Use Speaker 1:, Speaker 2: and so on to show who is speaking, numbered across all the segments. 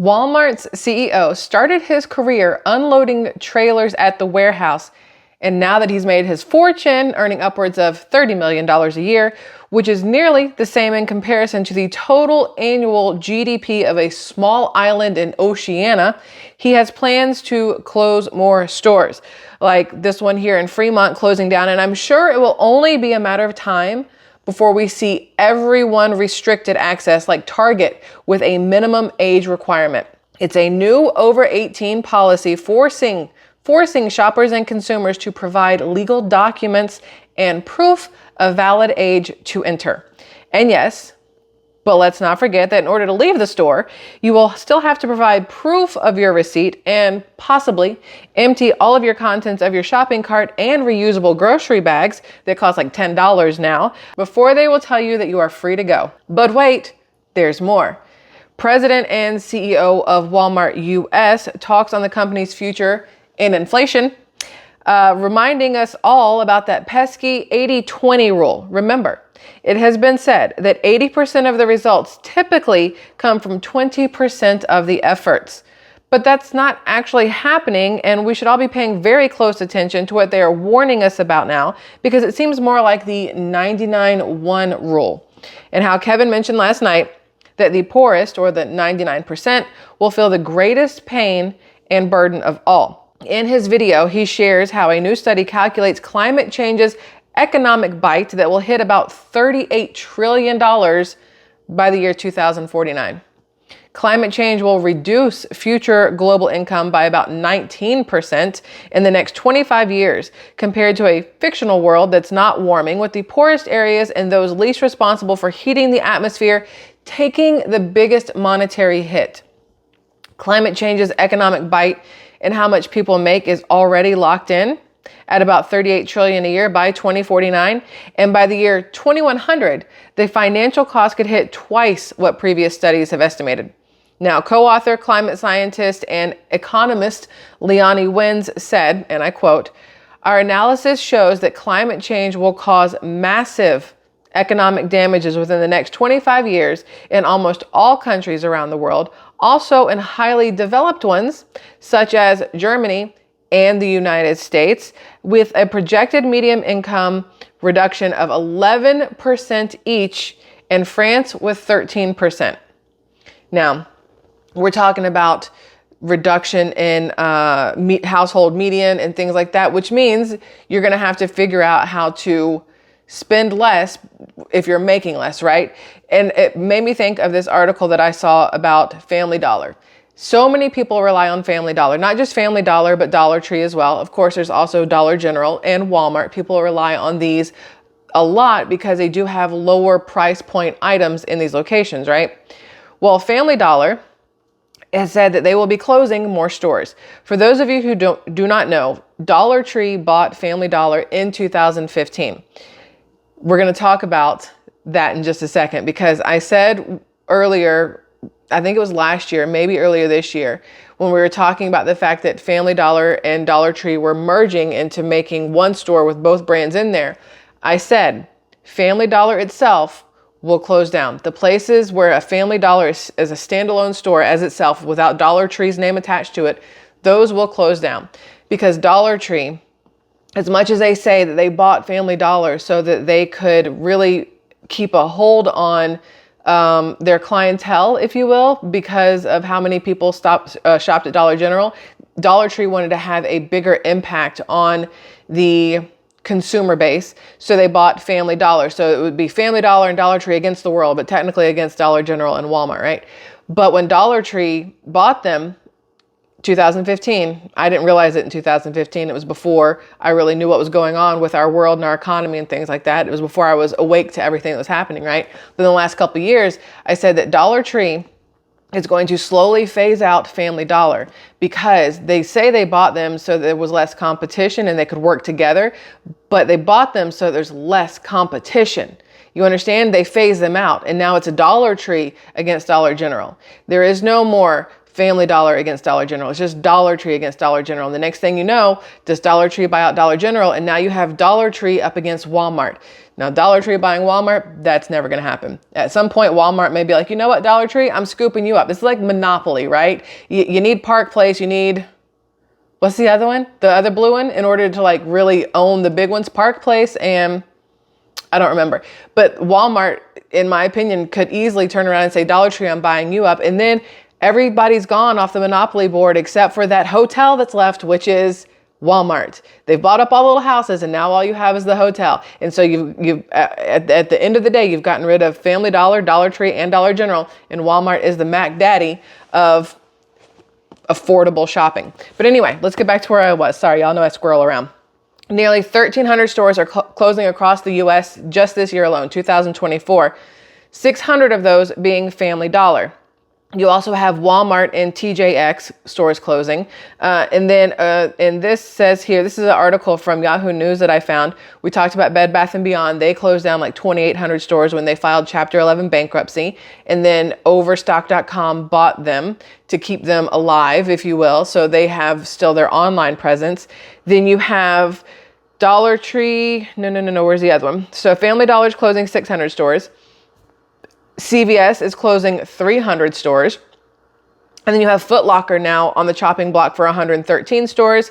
Speaker 1: Walmart's CEO started his career unloading trailers at the warehouse, and now that he's made his fortune, earning upwards of $30 million a year, which is nearly the same in comparison to the total annual GDP of a small island in Oceania, he has plans to close more stores, like this one here in Fremont closing down, and I'm sure it will only be a matter of time before we see everyone restricted access like Target with a minimum age requirement. It's a new over 18 policy forcing shoppers and consumers to provide legal documents and proof of valid age to enter. And yes, but let's not forget that in order to leave the store, you will still have to provide proof of your receipt and possibly empty all of your contents of your shopping cart and reusable grocery bags that cost like $10 now before they will tell you that you are free to go. But wait, there's more. President and CEO of Walmart US talks on the company's future in inflation, reminding us all about that pesky 80-20 rule. Remember, it has been said that 80% of the results typically come from 20% of the efforts. But that's not actually happening, and we should all be paying very close attention to what they are warning us about now, because it seems more like the 99-1 rule. And how Kevin mentioned last night that the poorest, or the 99%, will feel the greatest pain and burden of all. In his video, he shares how a new study calculates climate change's economic bite that will hit about $38 trillion by the year 2049. Climate change will reduce future global income by about 19% in the next 25 years, compared to a fictional world that's not warming, with the poorest areas and those least responsible for heating the atmosphere taking the biggest monetary hit. Climate change's economic bite and how much people make is already locked in at about $38 trillion a year by 2049. And by the year 2100, the financial cost could hit twice what previous studies have estimated. Now, co-author, climate scientist, and economist Leonie Wins said, and I quote, "Our analysis shows that climate change will cause massive economic damages within the next 25 years in almost all countries around the world, also in highly developed ones, such as Germany and the United States, with a projected median income reduction of 11% each, and France with 13%. Now, we're talking about reduction in household median and things like that, which means you're going to have to figure out how to spend less if you're making less, right? And it made me think of this article that I saw about Family Dollar. So many people rely on Family Dollar, not just Family Dollar, but Dollar Tree as well. Of course, there's also Dollar General and Walmart. People rely on these a lot because they do have lower price point items in these locations, right? Well, Family Dollar has said that they will be closing more stores. For those of you who do not know, Dollar Tree bought Family Dollar in 2015. We're going to talk about that in just a second, because I said earlier, I think it was last year, maybe earlier this year, when we were talking about the fact that Family Dollar and Dollar Tree were merging into making one store with both brands in there. I said Family Dollar itself will close down. The places where a Family Dollar is a standalone store as itself without Dollar Tree's name attached to it, those will close down, because Dollar Tree, as much as they say that they bought Family Dollar so that they could really keep a hold on their clientele, if you will, because of how many people shopped at Dollar General, Dollar Tree wanted to have a bigger impact on the consumer base. So they bought Family Dollar. So it would be Family Dollar and Dollar Tree against the world, but technically against Dollar General and Walmart, right? But when Dollar Tree bought them, 2015, I didn't realize it in 2015. It was before I really knew what was going on with our world and our economy and things like that. It was before I was awake to everything that was happening, right? But in the last couple of years, I said that Dollar Tree is going to slowly phase out Family Dollar, because they say they bought them so there was less competition and they could work together, but they bought them so there's less competition. You understand? They phase them out, and now it's a Dollar Tree against Dollar General. There is no more Family Dollar against Dollar General. It's just Dollar Tree against Dollar General. And the next thing you know, does Dollar Tree buy out Dollar General? And now you have Dollar Tree up against Walmart. Now, Dollar Tree buying Walmart, that's never going to happen. At some point, Walmart may be like, you know what, Dollar Tree, I'm scooping you up. It's like Monopoly, right? You need Park Place, you need, what's the other one? The other blue one, in order to like really own the big ones, Park Place, and I don't remember. But Walmart, in my opinion, could easily turn around and say, Dollar Tree, I'm buying you up. And then everybody's gone off the Monopoly board except for that hotel that's left, which is Walmart. They've bought up all the little houses and now all you have is the hotel. And so you've at the end of the day, you've gotten rid of Family Dollar, Dollar Tree, and Dollar General, and Walmart is the Mac Daddy of affordable shopping. But anyway, let's get back to where I was. Sorry, y'all know I squirrel around. Nearly 1,300 stores are closing across the U.S. just this year alone, 2024. 600 of those being Family Dollar. You also have Walmart and TJX stores closing. And this says here, this is an article from Yahoo News that I found. We talked about Bed Bath & Beyond. They closed down like 2,800 stores when they filed Chapter 11 bankruptcy. And then Overstock.com bought them to keep them alive, if you will. So they have still their online presence. Then you have Dollar Tree. No. Where's the other one? So Family Dollar's closing 600 stores. CVS is closing 300 stores. And then you have Foot Locker now on the chopping block for 113 stores.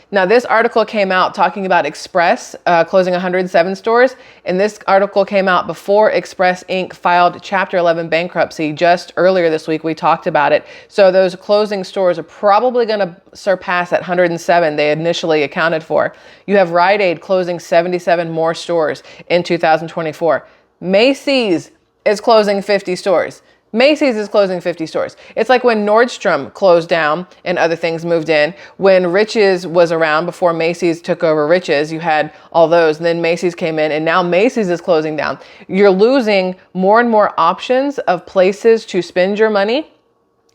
Speaker 1: Now, this article came out talking about Express closing 107 stores. And this article came out before Express Inc. filed Chapter 11 bankruptcy just earlier this week. We talked about it. So those closing stores are probably going to surpass that 107 they initially accounted for. You have Rite Aid closing 77 more stores in 2024. Macy's is closing 50 stores. Macy's is closing 50 stores. It's like when Nordstrom closed down and other things moved in. When Riches was around before Macy's took over Riches, you had all those. And then Macy's came in and now Macy's is closing down. You're losing more and more options of places to spend your money.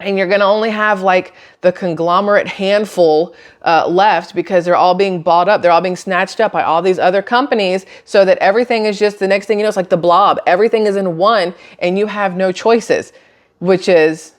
Speaker 1: And you're going to only have like the conglomerate handful left because they're all being bought up. They're all being snatched up by all these other companies so that everything is just the next thing you know, it's like the blob. Everything is in one and you have no choices, which is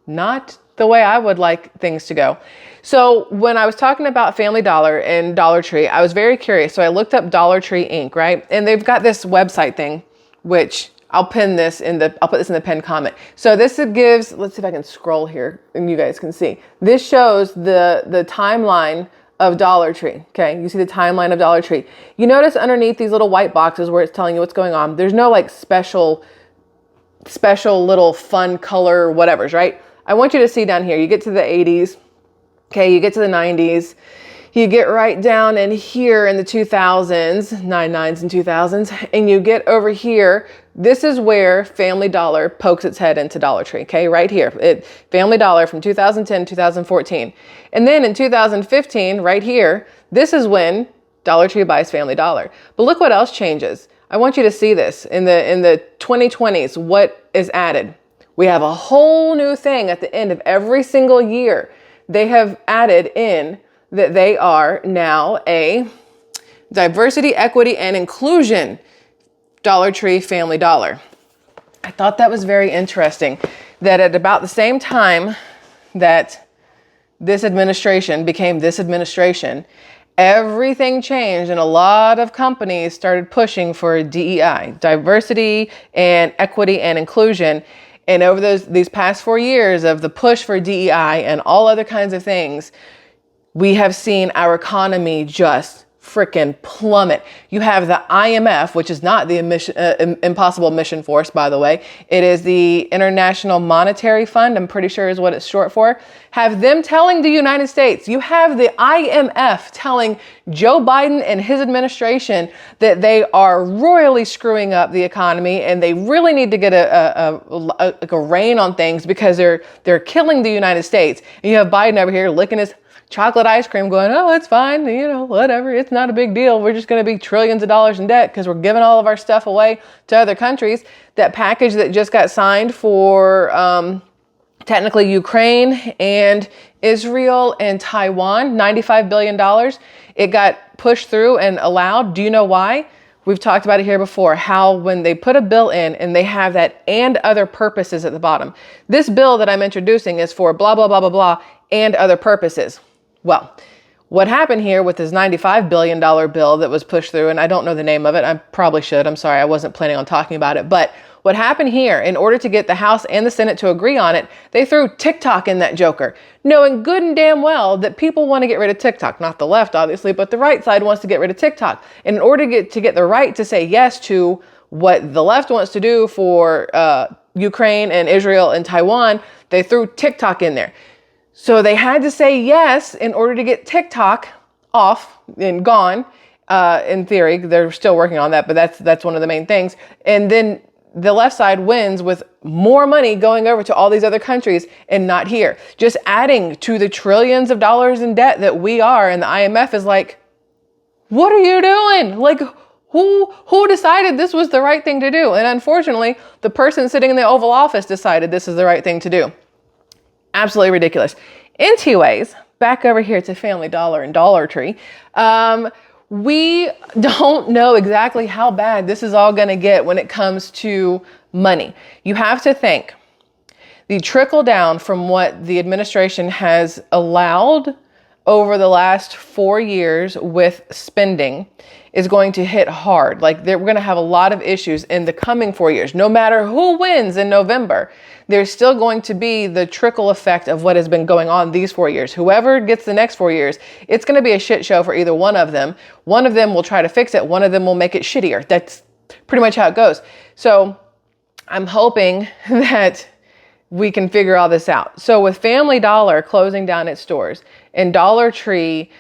Speaker 1: not the way I would like things to go. So when I was talking about Family Dollar and Dollar Tree, I was very curious. So I looked up Dollar Tree Inc., right? And they've got this website thing, which I'll put this in the pinned comment. So this gives, let's see if I can scroll here and you guys can see. This shows the timeline of Dollar Tree. Okay, you see the timeline of Dollar Tree. You notice underneath these little white boxes where it's telling you what's going on, there's no like special little fun color whatevers, right? I want you to see down here, you get to the 80s, okay, you get to the 90s, you get right down in here in the 2000s, 99s and 2000s, and you get over here. This is where Family Dollar pokes its head into Dollar Tree, okay, right here. Family Dollar from 2010, 2014. And then in 2015, right here, this is when Dollar Tree buys Family Dollar. But look what else changes. I want you to see this. In the 2020s, what is added? We have a whole new thing at the end of every single year. They have added in that they are now a diversity, equity, and inclusion Dollar Tree Family Dollar. I thought that was very interesting that at about the same time that this administration became this administration, everything changed and a lot of companies started pushing for DEI, diversity and equity and inclusion. And over these past 4 years of the push for DEI and all other kinds of things, we have seen our economy just freaking plummet. You have the IMF, which is not the Impossible Mission Force, by the way. It is the International Monetary Fund, I'm pretty sure is what it's short for. Have them telling the United States, you have the IMF telling Joe Biden and his administration that they are royally screwing up the economy and they really need to get a rein on things because they're killing the United States. And you have Biden over here licking his chocolate ice cream going, oh, it's fine. You know, whatever. It's not a big deal. We're just going to be trillions of dollars in debt because we're giving all of our stuff away to other countries. That package that just got signed for technically Ukraine and Israel and Taiwan, $95 billion. It got pushed through and allowed. Do you know why? We've talked about it here before, how when they put a bill in and they have that and other purposes at the bottom. This bill that I'm introducing is for blah, blah, blah, blah, blah, and other purposes. Well, What happened here with this $95 billion bill that was pushed through, and I don't know the name of it. I probably should. I'm sorry. I wasn't planning on talking about it. But what happened here, in order to get the House and the Senate to agree on it, they threw TikTok in that joker, knowing good and damn well that people want to get rid of TikTok. Not the left, obviously, but the right side wants to get rid of TikTok. And in order to get the right to say yes to what the left wants to do for Ukraine and Israel and Taiwan, they threw TikTok in there. So they had to say yes in order to get TikTok off and gone. In theory, they're still working on that, but that's one of the main things. And then the left side wins with more money going over to all these other countries and not here. Just adding to the trillions of dollars in debt that we are. And the IMF is like, what are you doing? Like, who decided this was the right thing to do? And unfortunately, the person sitting in the Oval Office decided this is the right thing to do. Absolutely ridiculous. Anyways, back over here to Family Dollar and Dollar Tree. We don't know exactly how bad this is all going to get when it comes to money. You have to think the trickle down from what the administration has allowed over the last 4 years with spending is going to hit hard. Like we're going to have a lot of issues in the coming 4 years. No matter who wins in November, there's still going to be the trickle effect of what has been going on these 4 years. Whoever gets the next 4 years, it's going to be a shit show for either one of them. One of them will try to fix it. One of them will make it shittier. That's pretty much how it goes. So I'm hoping that we can figure all this out. So with Family Dollar closing down its stores and Dollar Tree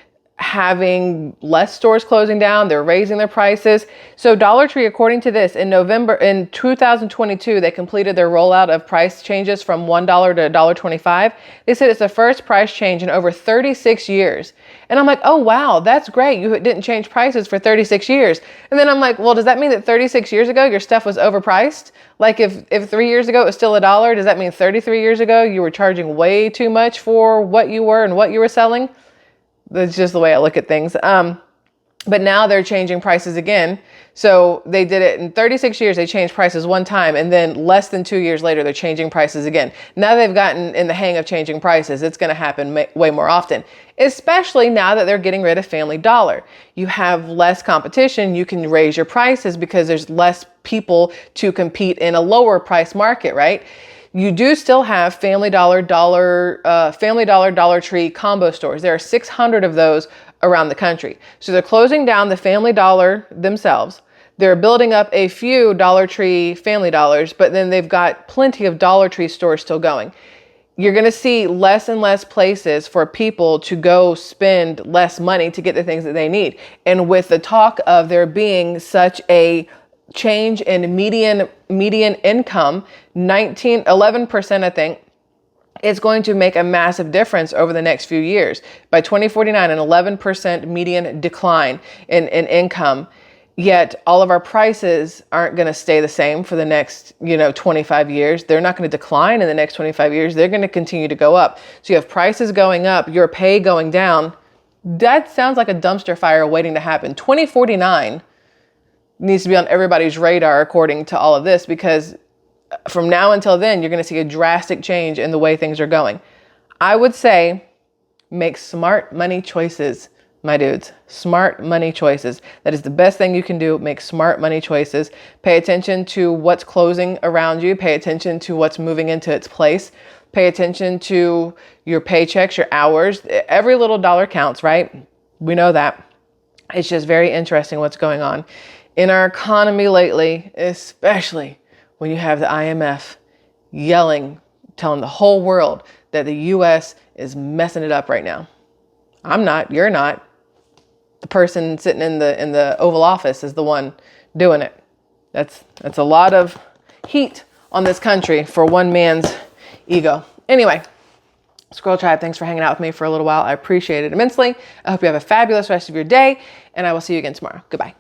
Speaker 1: having less stores closing down, they're raising their prices. So Dollar Tree, according to this, in 2022, they completed their rollout of price changes from $1 to $1.25. They said it's the first price change in over 36 years. And I'm like, oh, wow, that's great. You didn't change prices for 36 years. And then I'm like, well, does that mean that 36 years ago, your stuff was overpriced? Like if 3 years ago it was still $1, does that mean 33 years ago you were charging way too much for what you were and what you were selling? That's just the way I look at things. But now they're changing prices again. So they did it in 36 years. They changed prices one time. And then less than 2 years later, they're changing prices again. Now they've gotten in the hang of changing prices. It's going to happen way more often, especially now that they're getting rid of Family Dollar. You have less competition. You can raise your prices because there's less people to compete in a lower price market, right? You do still have Family Dollar, Dollar Tree combo stores. There are 600 of those around the country. So they're closing down the Family Dollar themselves. They're building up a few Dollar Tree Family Dollars, but then they've got plenty of Dollar Tree stores still going. You're going to see less and less places for people to go spend less money to get the things that they need. And with the talk of there being such a change in median income, 11%, I think, it's going to make a massive difference over the next few years. By 2049, an 11% median decline in income. Yet all of our prices aren't going to stay the same for the next, 25 years. They're not going to decline in the next 25 years. They're going to continue to go up. So you have prices going up, your pay going down. That sounds like a dumpster fire waiting to happen. 2049 needs to be on everybody's radar according to all of this, because from now until then, you're going to see a drastic change in the way things are going. I would say make smart money choices, my dudes. Smart money choices. That is the best thing you can do. Make smart money choices. Pay attention to what's closing around you. Pay attention to what's moving into its place. Pay attention to your paychecks, your hours. Every little dollar counts, right? We know that. It's just very interesting what's going on in our economy lately, especially when you have the IMF yelling, telling the whole world that the U.S. is messing it up right now. I'm not, you're not. The person sitting in the Oval Office is the one doing it. That's a lot of heat on this country for one man's ego. Anyway, Squirrel Tribe, thanks for hanging out with me for a little while. I appreciate it immensely. I hope you have a fabulous rest of your day, and I will see you again tomorrow. Goodbye.